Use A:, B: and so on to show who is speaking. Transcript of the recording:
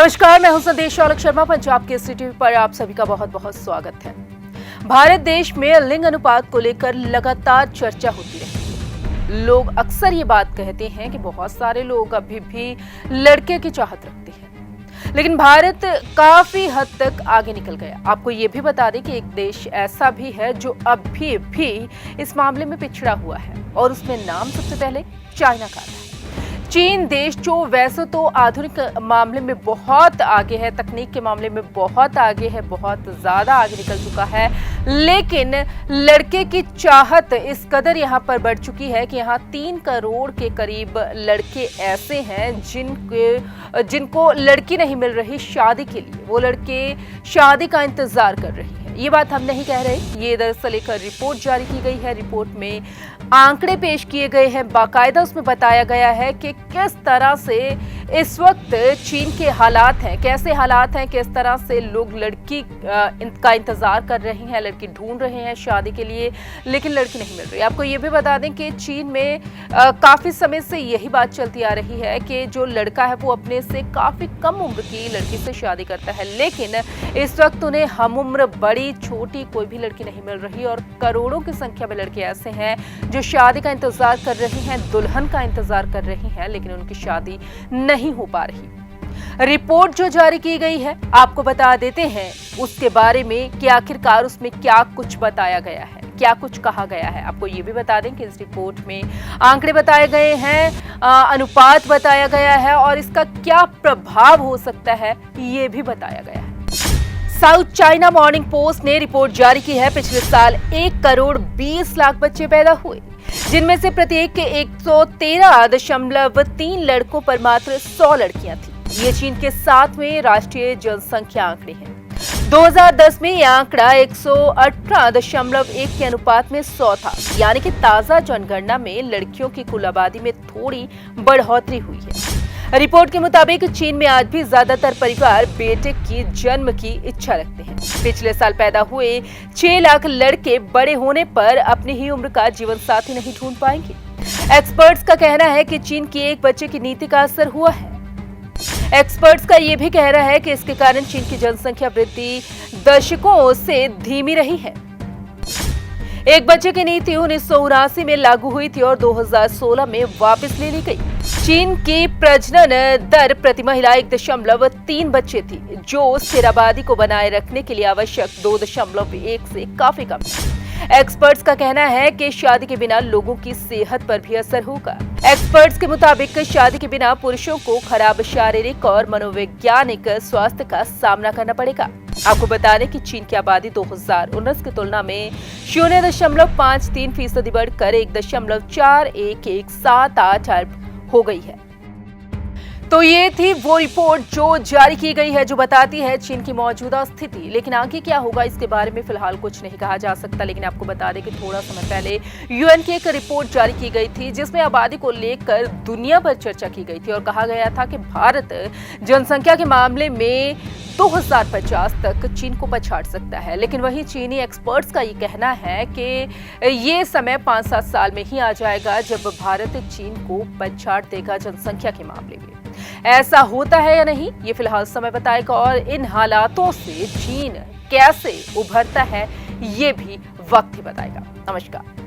A: नमस्कार, मैं हूं संदेश औलख शर्मा। पंजाब केसरी टीवी पर आप सभी का बहुत बहुत स्वागत है। भारत देश में लिंग अनुपात को लेकर लगातार चर्चा होती रहती है। लोग अक्सर ये बात कहते हैं कि बहुत सारे लोग अभी भी लड़के की चाहत रखते हैं, लेकिन भारत काफी हद तक आगे निकल गया। आपको ये भी बता दें कि एक देश ऐसा भी है जो अभी भी इस मामले में पिछड़ा हुआ है, और उसमें नाम सबसे पहले चाइना का आता है। चीन देश जो वैसे तो आधुनिक मामले में बहुत आगे है, तकनीक के मामले में बहुत आगे है, बहुत ज्यादा आगे निकल चुका है, लेकिन लड़के की चाहत इस कदर यहाँ पर बढ़ चुकी है कि यहाँ 3 करोड़ के करीब लड़के ऐसे हैं जिनको लड़की नहीं मिल रही शादी के लिए। वो लड़के शादी का इंतजार कर रहे हैं। ये बात हम नहीं कह रहे, ये दरअसल एक रिपोर्ट जारी की गई है। रिपोर्ट में आंकड़े पेश किए गए हैं, बाकायदा उसमें बताया गया है कि किस तरह से इस वक्त चीन के हालात हैं, कैसे हालात हैं, किस तरह से लोग लड़की का इंतजार कर रहे हैं, लड़की ढूंढ रहे हैं शादी के लिए, लेकिन लड़की नहीं मिल रही। आपको ये भी बता दें कि चीन में काफी समय से यही बात चलती आ रही है कि जो लड़का है वो अपने से काफी कम उम्र की लड़की से शादी करता है, लेकिन इस वक्त उन्हें हम उम्र, बड़ी छोटी कोई भी लड़की नहीं मिल रही, और करोड़ों की संख्या में लड़के ऐसे हैं जो शादी का इंतजार कर रहे हैं, दुल्हन का इंतजार कर रहे हैं, लेकिन उनकी शादी नहीं हो पा रही। रिपोर्ट जो जारी की गई है, आपको बता देते हैं उसके बारे में कि आखिरकार उसमें क्या कुछ बताया गया है, क्या कुछ कहा गया है। आपको ये भी बता दें कि इस रिपोर्ट में आंकड़े बताए गए हैं, अनुपात बताया गया है, और इसका क्या प्रभाव हो सकता है ये भी बताया गया है। साउथ चाइना मॉर्निंग पोस्ट ने रिपोर्ट जारी की है। पिछले साल 1 करोड़ 20 लाख बच्चे पैदा हुए, जिनमें से प्रत्येक के 113.3 लड़कों पर मात्र 100 लड़कियां थी। ये चीन के 7वें राष्ट्रीय जनसंख्या आंकड़े हैं। 2010 में यह आंकड़ा 118.1 के अनुपात में 100 था, यानी कि ताजा जनगणना में लड़कियों की कुल आबादी में थोड़ी बढ़ोतरी हुई है। रिपोर्ट के मुताबिक चीन में आज भी ज्यादातर परिवार बेटे की जन्म की इच्छा रखते हैं। पिछले साल पैदा हुए 6 लाख लड़के बड़े होने पर अपनी ही उम्र का जीवन साथी नहीं ढूंढ पाएंगे। एक्सपर्ट्स का कहना है कि चीन की एक बच्चे की नीति का असर हुआ है। एक्सपर्ट्स का यह भी कहना है कि इसके कारण चीन की जनसंख्या वृद्धि दशकों से धीमी रही है। एक बच्चे की नीति 1979 में लागू हुई थी और 2016 में वापस ले ली गई। चीन की प्रजनन दर प्रति महिला 1.3 बच्चे थी, जो स्थिर आबादी को बनाए रखने के लिए आवश्यक 2.1 से काफी कम है। एक्सपर्ट्स का कहना है कि शादी के बिना लोगों की सेहत पर भी असर होगा। एक्सपर्ट्स के मुताबिक शादी के बिना पुरुषों को खराब शारीरिक और मनोवैज्ञानिक स्वास्थ्य का सामना करना पड़ेगा। आपको बता दें कि चीन की आबादी 2019 की तुलना में 0.53% बढ़कर 1.4117 अरब हो गई है। तो ये थी वो रिपोर्ट जो जारी की गई है, जो बताती है चीन की मौजूदा स्थिति। लेकिन आगे क्या होगा इसके बारे में फिलहाल कुछ नहीं कहा जा सकता। लेकिन आपको बता दें कि थोड़ा समय पहले यूएन की एक रिपोर्ट जारी की गई थी, जिसमें आबादी को लेकर दुनिया भर चर्चा की गई थी, और कहा गया था कि भारत जनसंख्या के मामले में 2050 तक चीन को पछाड़ सकता है। लेकिन वहीं चीनी एक्सपर्ट्स का ये कहना है कि ये समय 5-7 साल में ही आ जाएगा जब भारत चीन को पछाड़ देगा जनसंख्या के मामले में। ऐसा होता है या नहीं, ये फिलहाल समय बताएगा, और इन हालातों से चीन कैसे उभरता है ये भी वक्त ही बताएगा। नमस्कार।